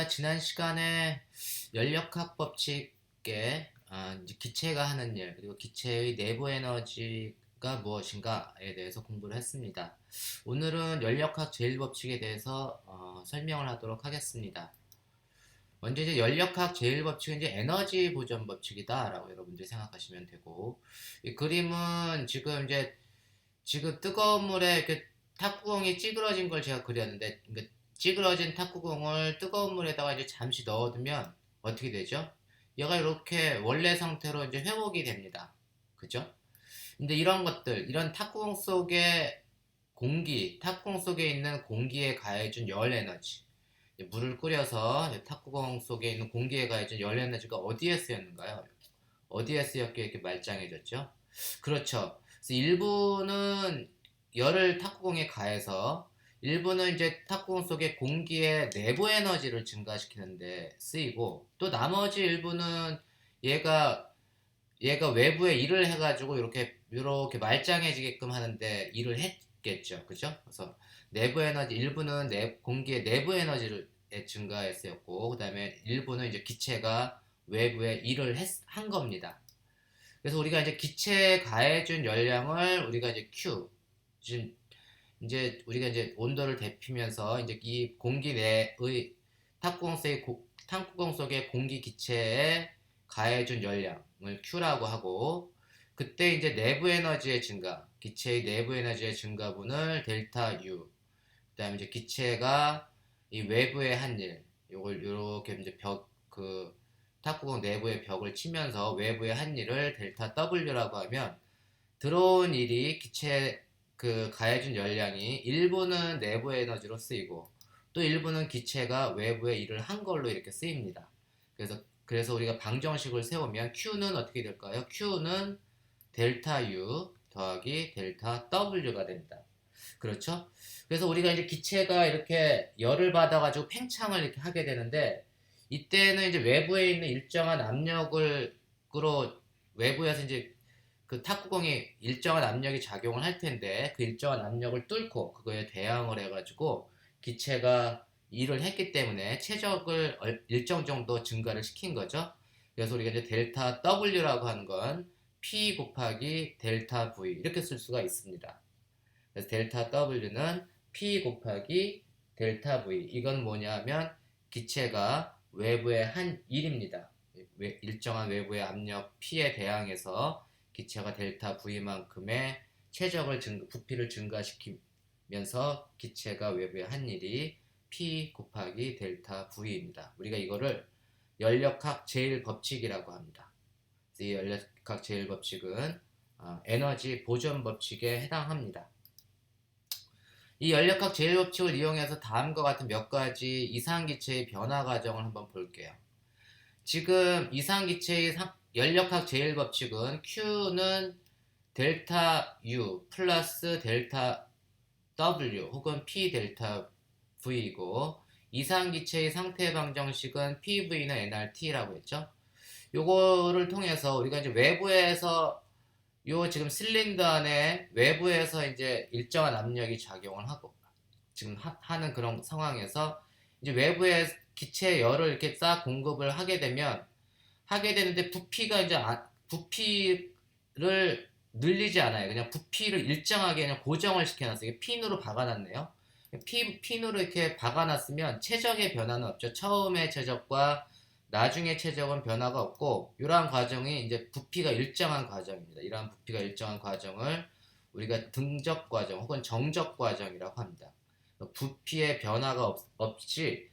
지난 시간에 연력학 법칙에 이제 기체가 하는 일, 그리고 기체의 내부 에너지가 무엇인가에 대해서 공부를 했습니다. 오늘은 연력학 제1법칙에 대해서 설명을 하도록 하겠습니다. 먼저 이제 연력학 제1법칙은 이제 에너지 보존 법칙이다라고 여러분들이 생각하시면 되고, 이 그림은 지금 뜨거운 물에 이렇게 탁구공이 찌그러진 걸 제가 그렸는데, 그러니까 찌그러진 탁구공을 뜨거운 물에다가 이제 잠시 넣어두면 어떻게 되죠? 얘가 이렇게 원래 상태로 이제 회복이 됩니다. 그죠? 근데 이런 것들, 이런 탁구공 속에 탁구공 속에 있는 공기에 가해준 열 에너지, 물을 끓여서 탁구공 속에 있는 공기에 가해준 열 에너지가 어디에 쓰였는가요? 어디에 쓰였기에 이렇게 말짱해졌죠? 그렇죠. 그래서 일부는 열을 탁구공에 가해서 일부는 이제 탁구공 속의 공기의 내부 에너지를 증가시키는데 쓰이고, 또 나머지 일부는 얘가 얘가 외부에 일을 해가지고 이렇게 말짱해지게끔 하는데 일을 했겠죠. 그죠? 그래서 내부 에너지 일부는 공기의 내부 에너지를 증가에 쓰였고, 그다음에 일부는 이제 기체가 외부에 한 겁니다. 그래서 우리가 이제 기체에 가해준 열량을 우리가 이제 Q, 지금 이제 우리가 이제 온도를 데피면서 이제 이 공기 내의 탁구공 속의 공기 기체에 가해준 열량을 Q라고 하고, 그때 이제 내부 에너지의 증가, 기체의 내부 에너지의 증가분을 델타 U, 그다음에 이제 기체가 이 외부의 한 일, 요걸 이렇게 이제 탁구공 내부의 벽을 치면서 외부의 한 일을 델타 W라고 하면, 들어온 일이 기체 가해준 열량이 일부는 내부 에너지로 쓰이고 또 일부는 기체가 외부에 일을 한 걸로 이렇게 쓰입니다. 그래서 우리가 방정식을 세우면 Q는 어떻게 될까요? Q는 델타 U 더하기 델타 W가 됩니다. 그렇죠? 그래서 우리가 이제 기체가 이렇게 열을 받아가지고 팽창을 이렇게 하게 되는데, 이때는 이제 외부에 있는 일정한 압력으로 외부에서 이제 그 탁구공이 일정한 압력이 작용을 할 텐데, 그 일정한 압력을 뚫고 그거에 대항을 해가지고 기체가 일을 했기 때문에 최적을 일정 정도 증가를 시킨 거죠. 그래서 우리가 이제 델타 W라고 하는 건 P 곱하기 델타 V 이렇게 쓸 수가 있습니다. 그래서 델타 W는 P 곱하기 델타 V, 이건 뭐냐면 기체가 외부의 한 일입니다. 일정한 외부의 압력 P에 대항해서 기체가 델타 V만큼의 부피를 증가시키면서 기체가 외부의 한 일이 P 곱하기 델타 V입니다. 우리가 이거를 연력학 제1법칙이라고 합니다. 이 연력학 제1법칙은 에너지 보존 법칙에 해당합니다. 이 연력학 제1법칙을 이용해서 다음과 같은 몇 가지 이상기체의 변화 과정을 한번 볼게요. 지금 이상기체의 연력학 제1법칙은 Q는 델타 U 플러스 델타 W 혹은 P 델타 V이고, 이상기체의 상태 방정식은 PV는 nRT라고 했죠. 요거를 통해서 우리가 이제 외부에서 지금 실린더 안에 외부에서 이제 일정한 압력이 작용을 하고 지금 하는 그런 상황에서 이제 외부에 기체 열을 이렇게 싹 공급을 하게 되는데, 부피를 늘리지 않아요. 그냥 부피를 일정하게 그냥 고정을 시켜놨어요. 이게 핀으로 박아놨네요. 핀으로 이렇게 박아놨으면 최적의 변화는 없죠. 처음의 최적과 나중에 최적은 변화가 없고, 이러한 과정이 이제 부피가 일정한 과정입니다. 이러한 부피가 일정한 과정을 우리가 등적 과정 혹은 정적 과정이라고 합니다. 부피의 변화가 없이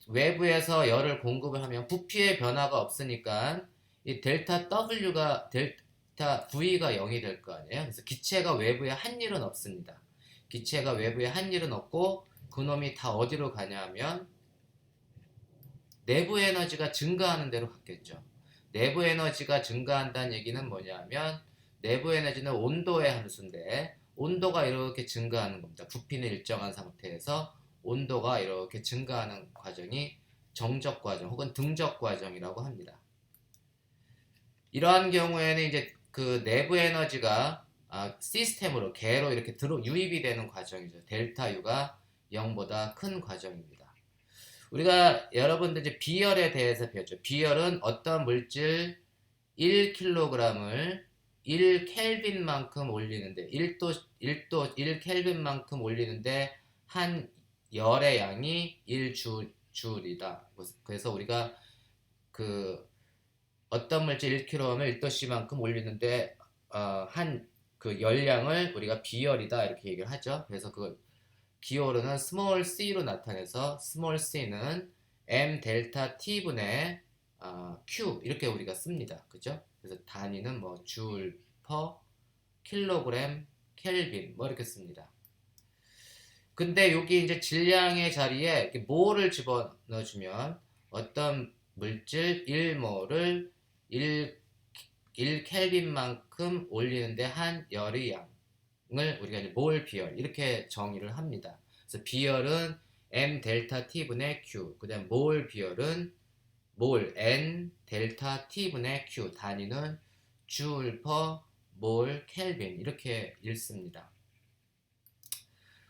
외부에서 열을 공급을 하면 부피의 변화가 없으니까 이 델타 V가 0이 될 거 아니에요. 그래서 기체가 외부에 한 일은 없습니다. 기체가 외부에 한 일은 없고, 그놈이 다 어디로 가냐 하면 내부 에너지가 증가하는 대로 갔겠죠. 내부 에너지가 증가한다는 얘기는 뭐냐면, 내부 에너지는 온도의 함수인데 온도가 이렇게 증가하는 겁니다. 부피는 일정한 상태에서 온도가 이렇게 증가하는 과정이 정적 과정 혹은 등적 과정이라고 합니다. 이러한 경우에는 이제 그 내부 에너지가 시스템으로 개로 이렇게 유입이 되는 과정이죠. 델타 U가 0보다 큰 과정입니다. 우리가 여러분들 이제 비열에 대해서 배웠죠. 비열은 어떤 물질 1kg을 1켈빈만큼 올리는데 1도 1켈빈만큼 올리는데 한 열의 양이 1줄이다. 그래서 우리가 그 어떤 물질 1kg을 1도씨만큼 올리는데 한 그 열량을 우리가 비열이다 이렇게 얘기를 하죠. 그래서 그 기호로는 스몰 c로 나타내서 스몰 c는 m 델타 t분의 q 이렇게 우리가 씁니다. 그죠? 그래서 단위는 뭐 줄 퍼 킬로그램 켈빈 뭐 이렇게 씁니다. 근데 여기 이제 질량의 자리에 이렇게 몰을 집어넣어주면 어떤 물질 1몰을 1켈빈만큼 올리는데 한 열의 양을 우리가 이제 몰 비열 이렇게 정의를 합니다. 그래서 비열은 m 델타 t분의 q, 그다음 몰 비열은 몰 n 델타 t분의 q, 단위는 줄 퍼 몰 켈빈 이렇게 읽습니다.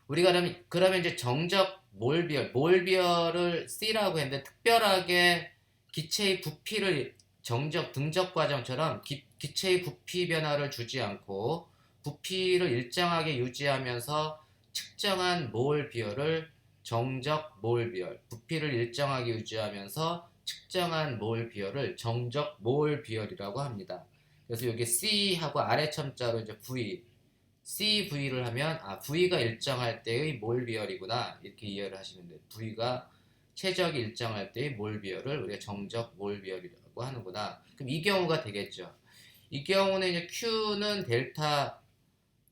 우리가 그러면 이제 정적 몰비열을 C라고 했는데 특별하게 기체의 부피를 정적 등적 과정처럼 기체의 부피 변화를 주지 않고 부피를 일정하게 유지하면서 측정한 몰 비열을 정적 몰 비열, 부피를 일정하게 유지하면서 측정한 몰 비열을 정적 몰 비열이라고 합니다. 그래서 여기 C하고 아래 첨자로 이제 V, CV를 하면 V가 일정할 때의 몰 비열이구나 이렇게 이해를 하시면 돼요. V가 최적이 일정할 때의 몰 비열을 우리가 정적 몰 비열이라고 하는구나. 그럼 이 경우가 되겠죠. 이 경우는 이제 Q는 델타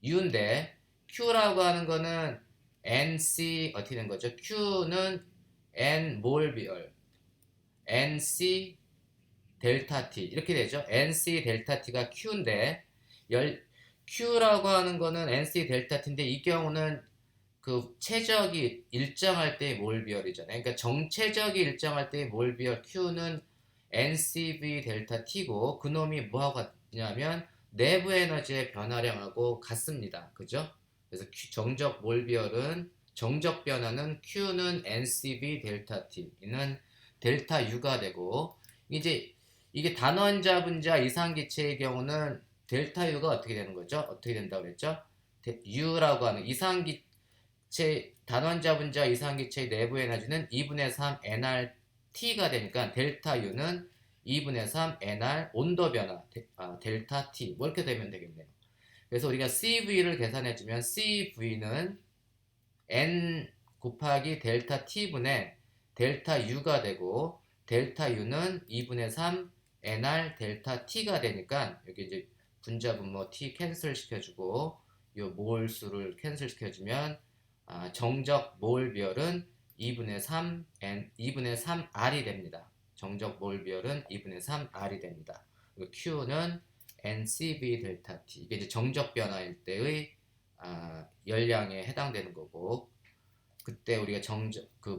U인데 Q라고 하는 거는 NC 어떻게 된 거죠? Q는 N 몰 비열 NC 델타 T 이렇게 되죠. NC 델타 T가 Q인데 Q라고 하는 거는 NC 델타 T인데 이 경우는 그 최적이 일정할 때의 몰 비열이잖아요. 그러니까 정최적이 일정할 때의 몰 비열 Q는 NCV 델타 T고 그놈이 뭐하고 같냐면 내부 에너지의 변화량하고 같습니다. 그죠? 그래서 정적 몰 비열은 정적 변화는 Q는 NCV 델타 T는 델타 U가 되고 이제 이게 단원자 분자 이상기체의 경우는 델타 U가 어떻게 되는 거죠? 어떻게 된다고 그랬죠? U라고 하는 이상기체 단원자 분자 이상기체의 내부 에너지는 2분의 3 nRT가 되니까 델타 U는 2분의 3 nR 온도 변화 델타 T 뭐 이렇게 되면 되겠네요. 그래서 우리가 CV를 계산해주면 CV는 n 곱하기 델타 T분의 델타 U가 되고 델타 U는 2분의 3 nR 델타 T가 되니까 여기 이제 분자 분모 T 캔슬 시켜주고 이 몰수를 캔슬 시켜주면 정적 몰 비열은 2분의 3 2분의 3 R이 됩니다. 정적 몰 비열은 2분의 3 R이 됩니다. 그리고 Q는 NCV 델타 T 이게 이제 정적 변화일 때의 열량에 해당되는 거고 그때 우리가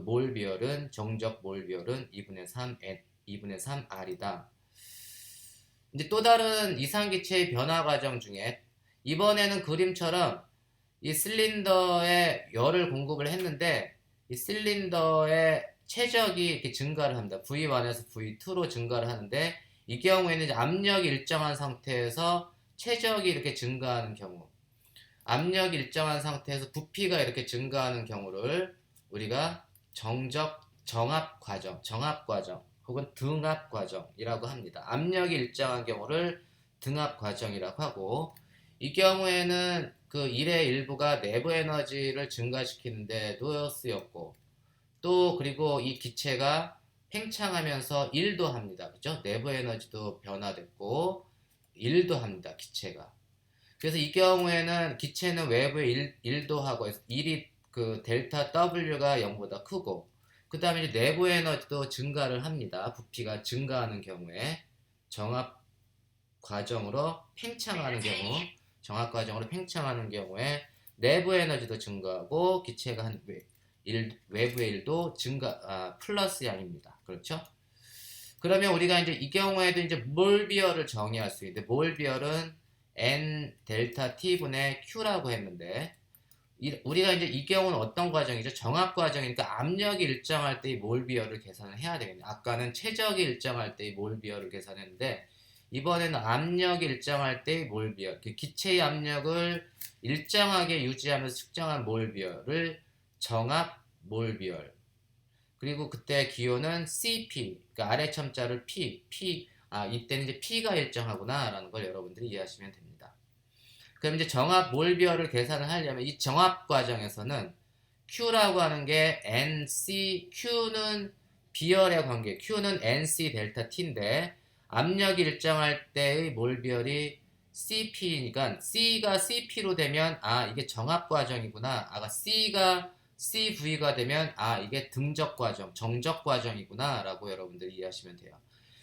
몰 비열은 정적 몰 비열은 2분의 3 2분의 3 R이다. 이제 또 다른 이상기체의 변화 과정 중에 이번에는 그림처럼 이 실린더에 열을 공급을 했는데 이 실린더의 최적이 이렇게 증가를 합니다. V1에서 V2로 증가를 하는데 이 경우에는 이제 압력이 일정한 상태에서 최적이 이렇게 증가하는 경우 압력이 일정한 상태에서 부피가 이렇게 증가하는 경우를 우리가 정압 과정 혹은 등압 과정이라고 합니다. 압력이 일정한 경우를 등압 과정이라고 하고 이 경우에는 그 일의 일부가 내부 에너지를 증가시키는 데도 쓰였고 또 그리고 이 기체가 팽창하면서 일도 합니다. 그죠? 내부 에너지도 변화됐고 일도 합니다. 기체가. 그래서 이 경우에는 기체는 외부에 일도 하고 일이 그 델타 W가 0보다 크고 그 다음에 이제 내부 에너지도 증가를 합니다. 부피가 증가하는 경우에 정압 과정으로 팽창하는 경우에 내부 에너지도 증가하고 기체가 한 외부의 일도 플러스 양입니다. 그렇죠? 그러면 우리가 이제 이 경우에도 이제 몰 비열을 정의할 수 있는데 몰 비열은 n 델타 t분의 q라고 했는데 우리가 이제 이 경우는 어떤 과정이죠? 정압 과정이니까 압력이 일정할 때의 몰 비율을 계산을 해야 되겠네요. 아까는 최적이 일정할 때의 몰 비율을 계산했는데 이번에는 압력이 일정할 때의 몰 비율, 기체의 압력을 일정하게 유지하면서 측정한 몰 비율을 정압 몰 비율. 그리고 그때 기호는 CP, 그러니까 아래 첨자를 이때는 이제 P가 일정하구나라는 걸 여러분들이 이해하시면 됩니다. 그럼 이제 정압 몰비율을 계산을 하려면 이 정압 과정에서는 Q라고 하는 게 Q는 비열의 관계, Q는 NC 델타 T인데 압력이 일정할 때의 몰비율이 CP니까 C가 CP로 되면 이게 정압 과정이구나. C가 CV가 되면 이게 등적 과정, 정적 과정이구나 라고 여러분들이 이해하시면 돼요.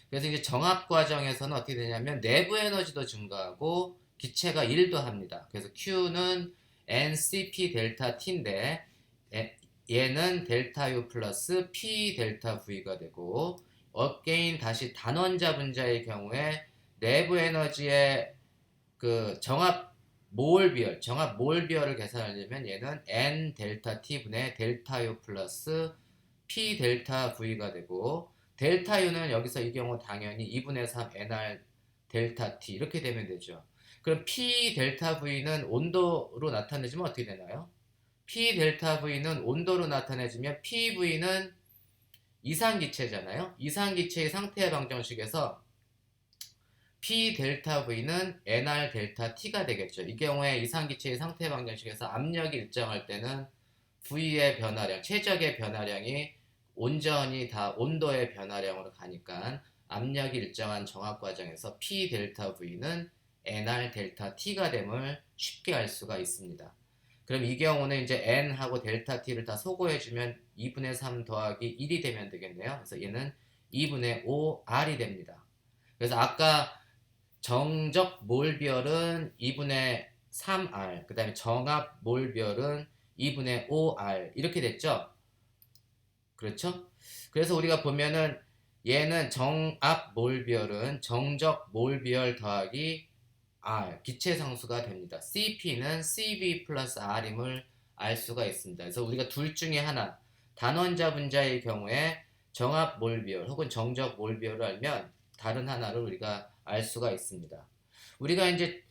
그래서 이제 정압 과정에서는 어떻게 되냐면 내부 에너지도 증가하고 기체가 일도 합니다. 그래서 Q는 NCP 델타 T인데 얘는 델타 U 플러스 P 델타 V가 되고 어게인 다시 단원자 분자의 경우에 내부 에너지의 그 정압 몰 비율을 계산하려면 얘는 N 델타 T 분의 델타 U 플러스 P 델타 V가 되고 델타 U는 여기서 이 경우 당연히 2분의 3 NR 델타 T 이렇게 되면 되죠. 그럼 P 델타 V는 온도로 나타내지면 어떻게 되나요? P 델타 V는 온도로 나타내지면 PV는 이상기체잖아요. 이상기체의 상태 방정식에서 P 델타 V는 NR 델타 T가 되겠죠. 이 경우에 이상기체의 상태 방정식에서 압력이 일정할 때는 V의 변화량, 최적의 변화량이 온전히 다 온도의 변화량으로 가니까 압력이 일정한 정압 과정에서 P 델타 V는 NR 델타 T가 됨을 쉽게 알 수가 있습니다. 그럼 이 경우는 이제 N하고 델타 T를 다 소거해주면 2분의 3 더하기 1이 되면 되겠네요. 그래서 얘는 2분의 5R이 됩니다. 그래서 아까 정적 몰비율은 2분의 3R, 그 다음에 정압 몰비율은 2분의 5R 이렇게 됐죠? 그렇죠? 그래서 우리가 보면은 얘는 정압 몰비율은 정적 몰비율 더하기 R, 기체 상수가 됩니다. CP는 CV 플러스 R임을 알 수가 있습니다. 그래서 우리가 둘 중에 하나, 단원자 분자의 경우에 정압 몰비율 혹은 정적 몰비율을 알면 다른 하나를 우리가 알 수가 있습니다. 우리가 이제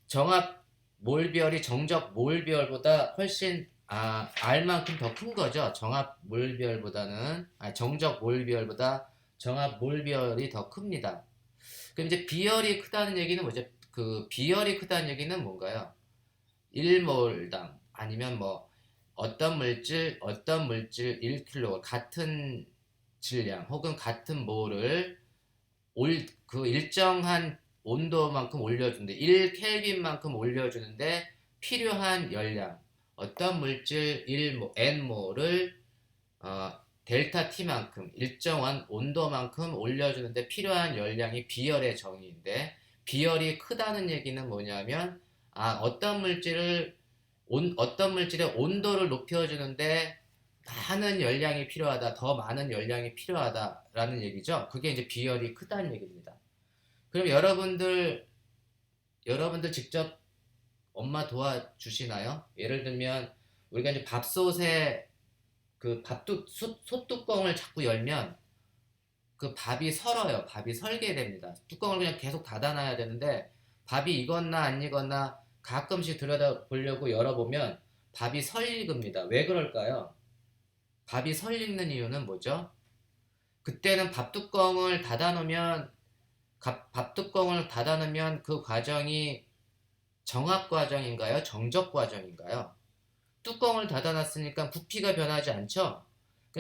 정압 몰비율이 정적 몰비율보다 훨씬 R만큼 더 큰 거죠. 정압 몰비율보다는 정적 몰비율보다 정압 몰비율이 더 큽니다. 그럼 이제 비열이 크다는 얘기는 뭐죠? 그 비열이 크다는 얘기는 뭔가요? 1몰당 아니면 뭐 어떤 물질 1kg 같은 질량 혹은 같은 몰을 그 일정한 온도만큼 올려주는데 1켈빈만큼 올려주는데 필요한 열량 어떤 물질 1N몰을 델타 T만큼 일정한 온도만큼 올려주는데 필요한 열량이 비열의 정의인데 비열이 크다는 얘기는 뭐냐면 어떤 물질의 온도를 높여주는데 많은 열량이 필요하다, 더 많은 열량이 필요하다라는 얘기죠. 그게 이제 비열이 크다는 얘기입니다. 그럼 여러분들 직접 엄마 도와주시나요? 예를 들면 우리가 이제 밥솥에 그 솥뚜껑을 자꾸 열면 그 밥이 설어요. 밥이 설게 됩니다. 뚜껑을 그냥 계속 닫아놔야 되는데 밥이 익었나 안 익었나 가끔씩 들여다보려고 열어보면 밥이 설익습니다. 왜 그럴까요? 밥이 설익는 이유는 뭐죠? 그때는 밥뚜껑을 닫아놓으면 그 과정이 정압 과정인가요? 정적 과정인가요? 뚜껑을 닫아놨으니까 부피가 변하지 않죠?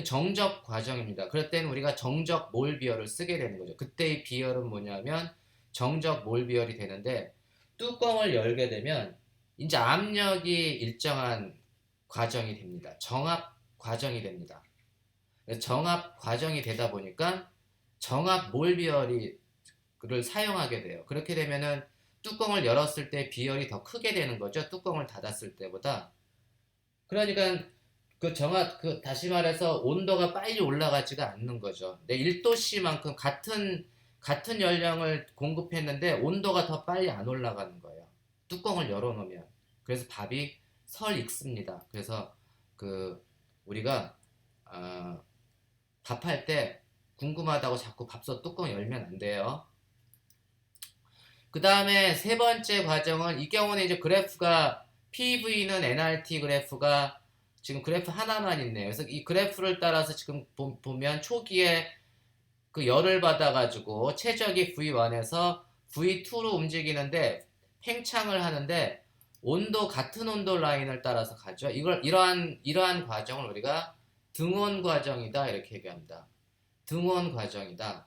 정적 과정입니다. 그럴 때는 우리가 정적 몰 비율을 쓰게 되는 거죠. 그때의 비율은 뭐냐면 정적 몰 비율이 되는데 뚜껑을 열게 되면 이제 압력이 일정한 과정이 됩니다. 정압 과정이 됩니다. 정압 과정이 되다 보니까 정압 몰 비율을 사용하게 돼요. 그렇게 되면은 뚜껑을 열었을 때 비율이 더 크게 되는 거죠. 뚜껑을 닫았을 때보다. 그러니까 다시 말해서 온도가 빨리 올라가지가 않는 거죠. 내 1도씨만큼 같은 열량을 공급했는데 온도가 더 빨리 안 올라가는 거예요. 뚜껑을 열어놓으면. 그래서 밥이 설 익습니다. 그래서 그 우리가 밥할 때 궁금하다고 자꾸 밥솥 뚜껑 열면 안 돼요. 그 다음에 세 번째 과정은 이 경우는 이제 그래프가 PV는 nRT 그래프가 지금 그래프 하나만 있네요. 그래서 이 그래프를 따라서 지금 보면 초기에 그 열을 받아가지고 최적이 V1에서 V2로 움직이는데 팽창을 하는데 온도 같은 온도 라인을 따라서 가죠. 이러한 과정을 우리가 등원 과정이다 이렇게 얘기합니다. 등원 과정이다.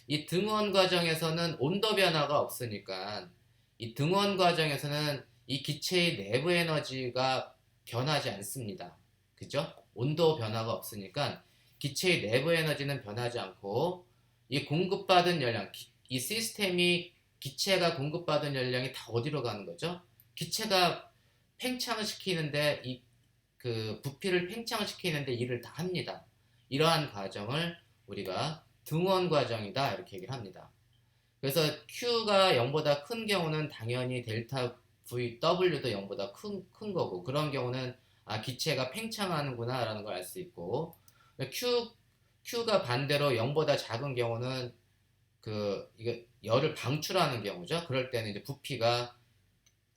이 등원 과정에서는 온도 변화가 없으니까 이 등원 과정에서는 이 기체의 내부 에너지가 변하지 않습니다. 그죠? 온도 변화가 없으니까 기체의 내부 에너지는 변하지 않고 이 공급받은 열량, 이 시스템이 기체가 공급받은 열량이 다 어디로 가는 거죠? 기체가 팽창을 시키는데 그 부피를 팽창을 시키는데 일을 다 합니다. 이러한 과정을 우리가 등원 과정이다 이렇게 얘기를 합니다. 그래서 Q가 0보다 큰 경우는 당연히 델타 VW도 0보다 큰 거고 그런 경우는 기체가 팽창하는구나 라는 걸 알 수 있고 Q가 반대로 0보다 작은 경우는 이게 열을 방출하는 경우죠. 그럴 때는 이제 부피가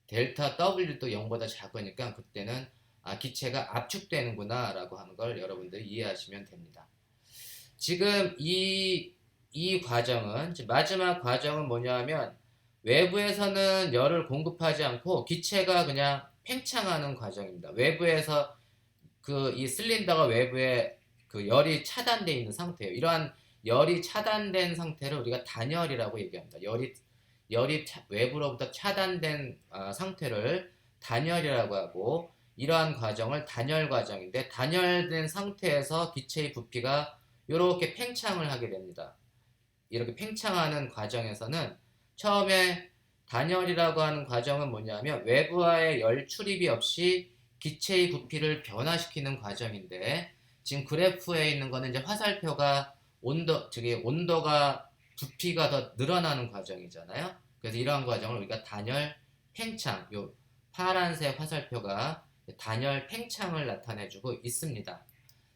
델타 W도 0보다 작으니까 그때는 기체가 압축되는구나 라고 하는 걸 여러분들이 이해하시면 됩니다. 지금 이 과정은 마지막 과정은 뭐냐 하면 외부에서는 열을 공급하지 않고 기체가 그냥 팽창하는 과정입니다. 외부에서 이 실린더가 외부에 그 열이 차단되어 있는 상태예요. 이러한 열이 차단된 상태를 우리가 단열이라고 얘기합니다. 열이 외부로부터 차단된 상태를 단열이라고 하고 이러한 과정을 단열 과정인데 단열된 상태에서 기체의 부피가 이렇게 팽창을 하게 됩니다. 이렇게 팽창하는 과정에서는 처음에 단열이라고 하는 과정은 뭐냐면 외부와의 열 출입이 없이 기체의 부피를 변화시키는 과정인데 지금 그래프에 있는 거는 이제 화살표가 온도가 부피가 더 늘어나는 과정이잖아요. 그래서 이러한 과정을 우리가 단열 팽창, 요 파란색 화살표가 단열 팽창을 나타내주고 있습니다.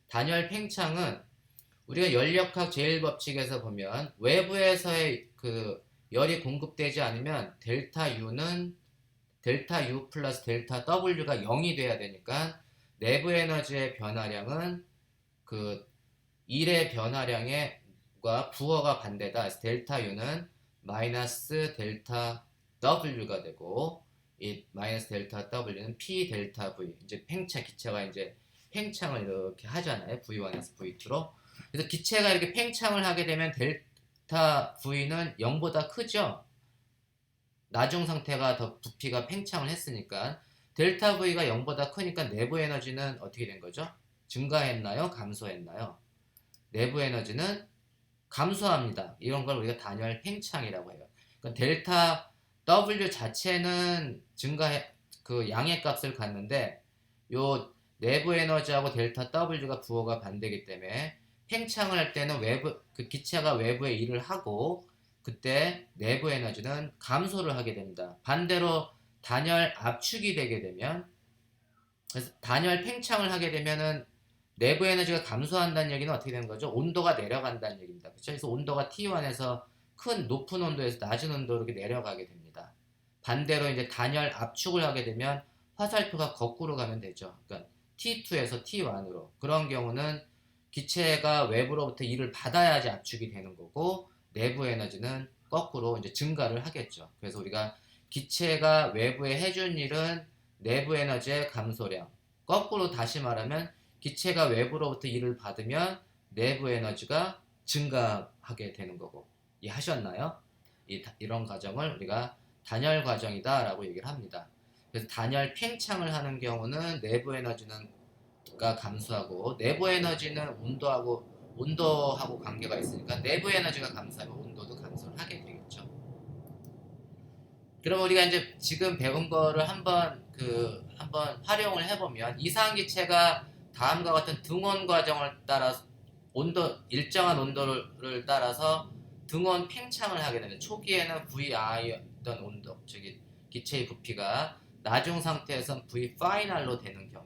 단열 팽창은 우리가 연력학 제1법칙에서 보면 외부에서의 그 열이 공급되지 않으면 델타 U는 델타 U 플러스 델타 W가 0이 돼야 되니까 내부 에너지의 변화량은 그 1의 변화량과 부호가 반대다. 그래서 델타 U는 마이너스 델타 W가 되고 이 마이너스 델타 W는 P 델타 V 이제 기체가 이제 팽창을 이렇게 하잖아요. V1에서 V2로. 그래서 기체가 이렇게 팽창을 하게 되면 델타 V는 0보다 크죠. 나중 상태가 더 부피가 팽창을 했으니까 델타 V가 0보다 크니까 내부 에너지는 어떻게 된 거죠? 증가했나요? 감소했나요? 내부 에너지는 감소합니다. 이런 걸 우리가 단열 팽창이라고 해요. 그러니까 델타 W 자체는 그 양의 값을 갖는데 요 내부 에너지하고 델타 W가 부호가 반대이기 때문에 팽창을 할 때는 그 기체가 외부에 일을 하고 그때 내부 에너지는 감소를 하게 됩니다. 반대로 단열 압축이 되게 되면 그래서 단열 팽창을 하게 되면은 내부 에너지가 감소한다는 얘기는 어떻게 되는 거죠? 온도가 내려간다는 얘기입니다. 그렇죠? 그래서 온도가 T1에서 높은 온도에서 낮은 온도로 이렇게 내려가게 됩니다. 반대로 이제 단열 압축을 하게 되면 화살표가 거꾸로 가면 되죠. 그러니까 T2에서 T1으로. 그런 경우는 기체가 외부로부터 일을 받아야지 압축이 되는 거고 내부 에너지는 거꾸로 이제 증가를 하겠죠. 그래서 우리가 기체가 외부에 해준 일은 내부 에너지의 감소량. 거꾸로 다시 말하면 기체가 외부로부터 일을 받으면 내부 에너지가 증가하게 되는 거고. 이해하셨나요? 이런 과정을 우리가 단열 과정이다 라고 얘기를 합니다. 그래서 단열 팽창을 하는 경우는 내부 에너지는 감소하고 내부 에너지는 온도하고 관계가 있으니까 내부 에너지가 감소하면 온도도 감소를 하게 되겠죠. 그럼 우리가 이제 지금 배운 거를 한번 활용을 해보면 이상기체가 다음과 같은 등원 과정을 따라서 일정한 온도를 따라서 등원 팽창을 하게 되는데 초기에는 VI였던 온도, 기체의 부피가 나중 상태에선 V 파이널로 되는 경우,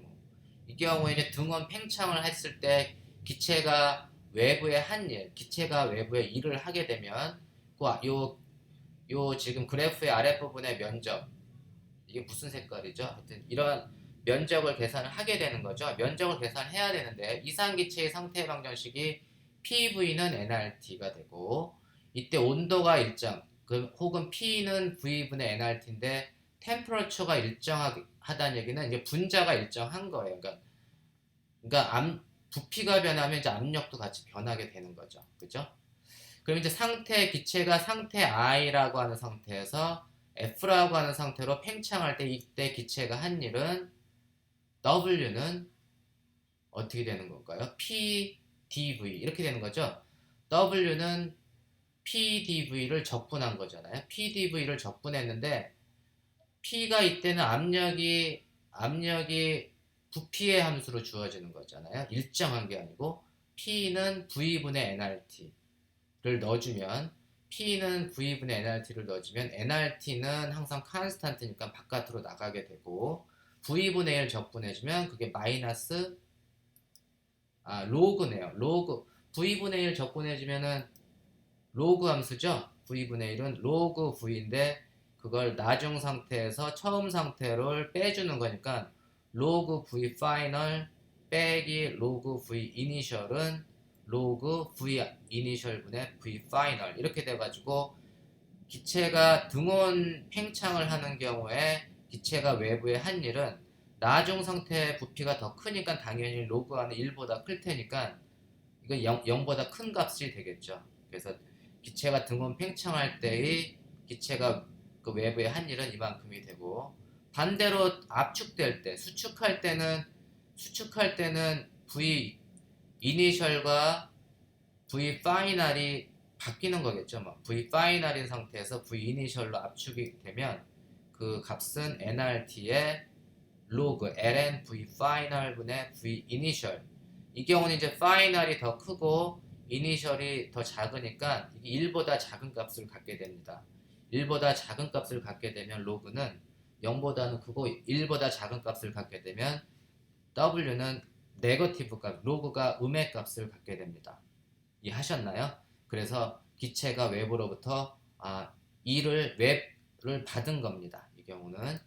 이 경우에 이제 등원 팽창을 했을 때 기체가 외부의 한 일, 기체가 외부의 일을 하게 되면 요 지금 그래프의 아랫부분의 면적, 이게 무슨 색깔이죠? 하여튼 이런 면적을 계산을 하게 되는 거죠. 면적을 계산해야 되는데 이상기체의 상태 방정식이 PV는 nRT가 되고, 이때 온도가 일정, 혹은 P는 V분의 nRT인데 템퍼러처가 일정하다는 얘기는 이제 분자가 일정한 거예요. 그러니까 부피가 변하면 이제 압력도 같이 변하게 되는 거죠. 그죠? 그럼 이제 기체가 상태 I라고 하는 상태에서 F라고 하는 상태로 팽창할 때 이때 기체가 한 일은 W는 어떻게 되는 건가요? PdV 이렇게 되는 거죠. W는 PdV를 적분한 거잖아요. PdV를 적분했는데 P가 이때는 압력이 부피의 함수로 주어지는 거잖아요. 일정한 게 아니고 P는 V분의 nRT를 넣어주면 P는 V분의 nRT를 넣어주면 nRT는 항상 컨스탄트니까 바깥으로 나가게 되고 V분의 1 적분해주면 그게 마이너스 로그네요. 로그 V분의 1 적분해주면은 로그 함수죠. V분의 1은 로그 V인데 그걸 나중 상태에서 처음 상태를 빼주는 거니까 로그 V 파이널 빼기 로그 V 이니셜은 로그 V 이니셜 분의 V 파이널 이렇게 돼가지고 기체가 등온 팽창을 하는 경우에 기체가 외부에 한 일은 나중 상태 부피가 더 크니까 당연히 로그 안에 1보다 클 테니까 이건 0보다 큰 값이 되겠죠. 그래서 기체가 등온 팽창할 때의 기체가 그 외부의 한 일은 이만큼이 되고, 반대로 압축될 때 수축할 때는 V 이니셜과 V 파이널이 바뀌는 거겠죠. 뭐 V 파이널인 상태에서 V 이니셜로 압축이 되면 그 값은 nRT의 로그 ln V 파이널 분의 V 이니셜, 이 경우는 이제 파이널이 더 크고 이니셜이 더 작으니까 이게 1보다 작은 값을 갖게 됩니다. 1보다 작은 값을 갖게 되면 로그는 0보다는 크고 1보다 작은 값을 갖게 되면 W는 네거티브 값, 로그가 음의 값을 갖게 됩니다. 이해하셨나요? 그래서 기체가 외부로부터 웹을 받은 겁니다. 이 경우는.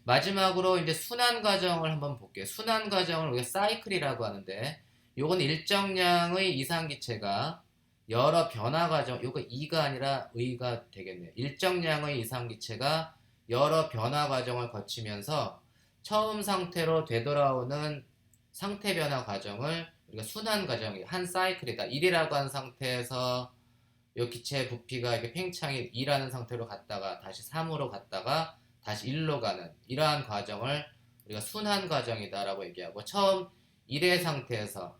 마지막으로 이제 순환 과정을 한번 볼게요. 순환 과정을 우리가 사이클이라고 하는데, 요건 일정량의 이상기체가 여러 변화 과정, 요거 이가 아니라 의가 되겠네요. 일정량의 이상기체가 여러 변화 과정을 거치면서 처음 상태로 되돌아오는 상태 변화 과정을 우리가 순환 과정이 한 사이클이다. 1이라고 한 상태에서 요 기체의 부피가 이렇게 팽창이 2라는 상태로 갔다가 다시 3으로 갔다가 다시 1로 가는 이러한 과정을 우리가 순환 과정이다라고 얘기하고, 처음 1의 상태에서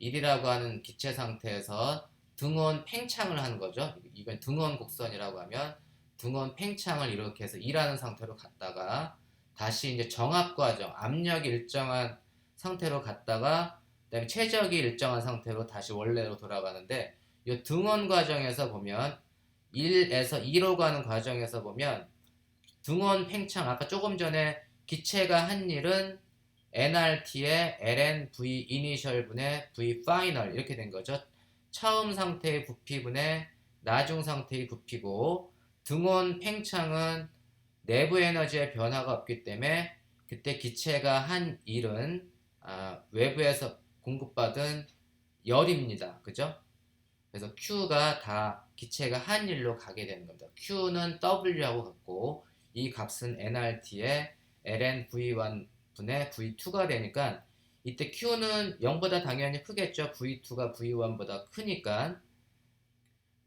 1이라고 하는 기체 상태에서 등원 팽창을 하는 거죠. 이건 등원 곡선이라고 하면 등원 팽창을 이렇게 해서 2라는 상태로 갔다가 다시 이제 정압 과정, 압력이 일정한 상태로 갔다가 그다음에 최적이 일정한 상태로 다시 원래로 돌아가는데, 이 등원 과정에서 보면 1에서 2로 가는 과정에서 보면 등원 팽창, 아까 조금 전에 기체가 한 일은 nRT의 ln V 이니셜 분의 V 파이널 이렇게 된 거죠. 처음 상태의 부피분의 나중 상태의 부피고, 등원 팽창은 내부 에너지의 변화가 없기 때문에 그때 기체가 한 일은 외부에서 공급받은 열입니다. 그죠? 그래서 Q가 다 기체가 한 일로 가게 되는 겁니다. Q는 W하고 같고 이 값은 nRT의 ln V1 분의 V2가 되니까 이때 Q는 0보다 당연히 크겠죠. V2가 V1보다 크니까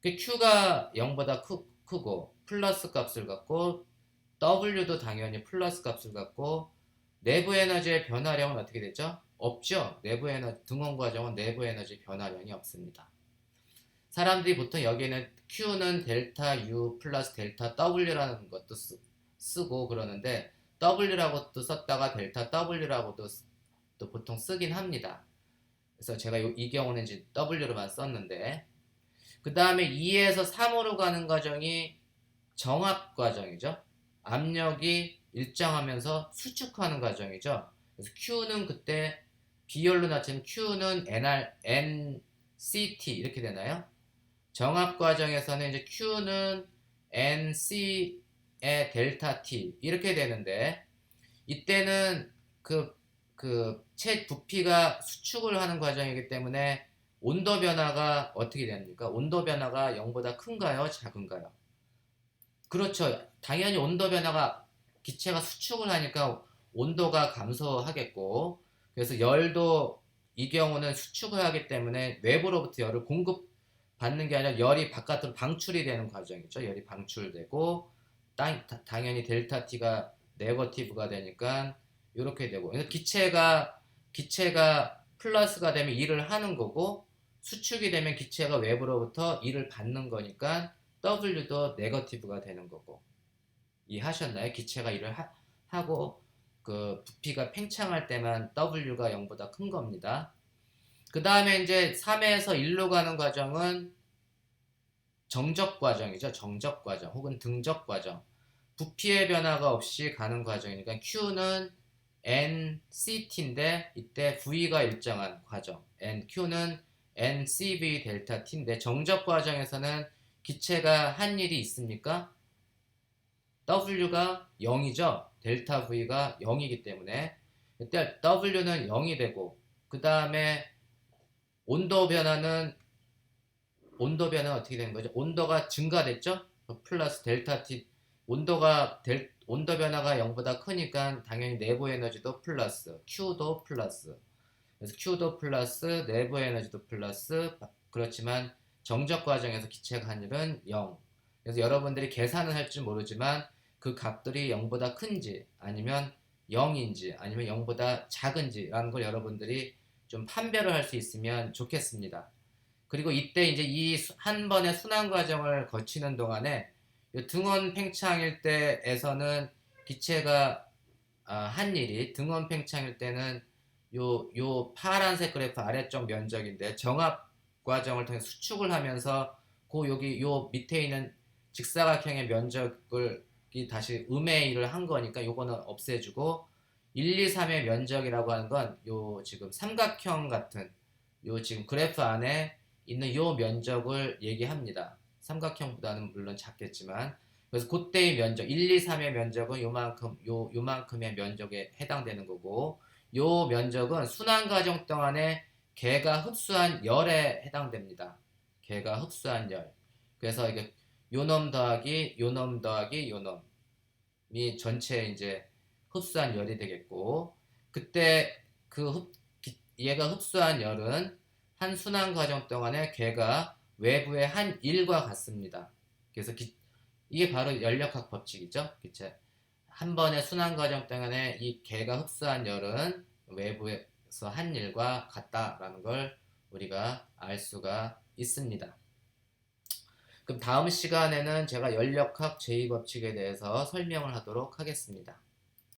Q가 0보다 크고 플러스 값을 갖고 W도 당연히 플러스 값을 갖고 내부 에너지의 변화량은 어떻게 되죠? 없죠. 내부 에너지 등원 과정은 내부 에너지 변화량이 없습니다. 사람들이 보통 여기에는 Q는 델타 U 플러스 델타 W라는 것도 쓰고 그러는데 W라고도 썼다가 델타 W라고도 또 보통 쓰긴 합니다. 그래서 제가 이 경우는 이제 W로만 썼는데, 그 다음에 2에서 3으로 가는 과정이 정압 과정이죠. 압력이 일정하면서 수축하는 과정이죠. 그래서 Q는 그때 비열로 나타내면 Q는 NCT 이렇게 되나요? 정압 과정에서는 이제 Q는 NC의 델타 T 이렇게 되는데 이때는 부피가 수축을 하는 과정이기 때문에 온도 변화가 어떻게 됩니까? 온도 변화가 0보다 큰가요? 작은가요? 그렇죠. 당연히 온도 변화가 기체가 수축을 하니까 온도가 감소하겠고 그래서 열도 이 경우는 수축을 하기 때문에 외부로부터 열을 공급받는 게 아니라 열이 바깥으로 방출이 되는 과정이죠. 열이 방출되고 당연히 델타 T가 네거티브가 되니까 이렇게 되고 기체가 플러스가 되면 일을 하는 거고 수축이 되면 기체가 외부로부터 일을 받는 거니까 W도 네거티브가 되는 거고 이해하셨나요? 기체가 일을 하고 그 부피가 팽창할 때만 W가 0보다 큰 겁니다. 그 다음에 이제 3에서 1로 가는 과정은 정적 과정이죠. 정적 과정 혹은 등적 과정. 부피의 변화가 없이 가는 과정이니까 Q는 NCT인데 이때 V가 일정한 과정. Q는 NCV 델타 T인데 정적 과정에서는 기체가 한 일이 있습니까? W가 0이죠. 델타 V가 0이기 때문에 이때 W는 0이 되고 그 다음에 온도 변화는 어떻게 되는 거죠? 온도가 증가됐죠? 플러스 델타 T 온도 변화가 0보다 크니까 당연히 내부 에너지도 플러스 Q도 플러스 그래서 Q도 플러스 내부 에너지도 플러스 그렇지만 정적 과정에서 기체가 한 일은 0 그래서 여러분들이 계산을 할 줄 모르지만 그 값들이 0보다 큰지 아니면 0인지 아니면 0보다 작은지라는 걸 여러분들이 좀 판별을 할 수 있으면 좋겠습니다. 그리고 이때 이제 이 한 번의 순환 과정을 거치는 동안에 등원 팽창일 때에서는 기체가 한 일이 등원 팽창일 때는 요 파란색 그래프 아래쪽 면적인데 정압 과정을 통해 수축을 하면서 여기 요 밑에 있는 직사각형의 면적을 다시 음의 일을 한 거니까 요거는 없애주고 1, 2, 3의 면적이라고 하는 건 요 지금 삼각형 같은 요 지금 그래프 안에 있는 요 면적을 얘기합니다. 삼각형보다는 물론 작겠지만 그래서 그때의 면적 1, 2, 3의 면적은 요만큼의 면적에 해당되는 거고 요 면적은 순환 과정 동안에 개가 흡수한 열에 해당됩니다. 개가 흡수한 열. 그래서 이게 요놈 더하기 요놈 더하기 요놈이 전체 이제 흡수한 열이 되겠고 그때 얘가 흡수한 열은 한 순환 과정 동안에 개가 외부의 한 일과 같습니다. 그래서 이게 바로 연력학 법칙이죠. 기체 한 번의 순환 과정 동안에 이 개가 흡수한 열은 외부에서 한 일과 같다라는 걸 우리가 알 수가 있습니다. 그럼 다음 시간에는 제가 연력학 제2법칙에 대해서 설명을 하도록 하겠습니다.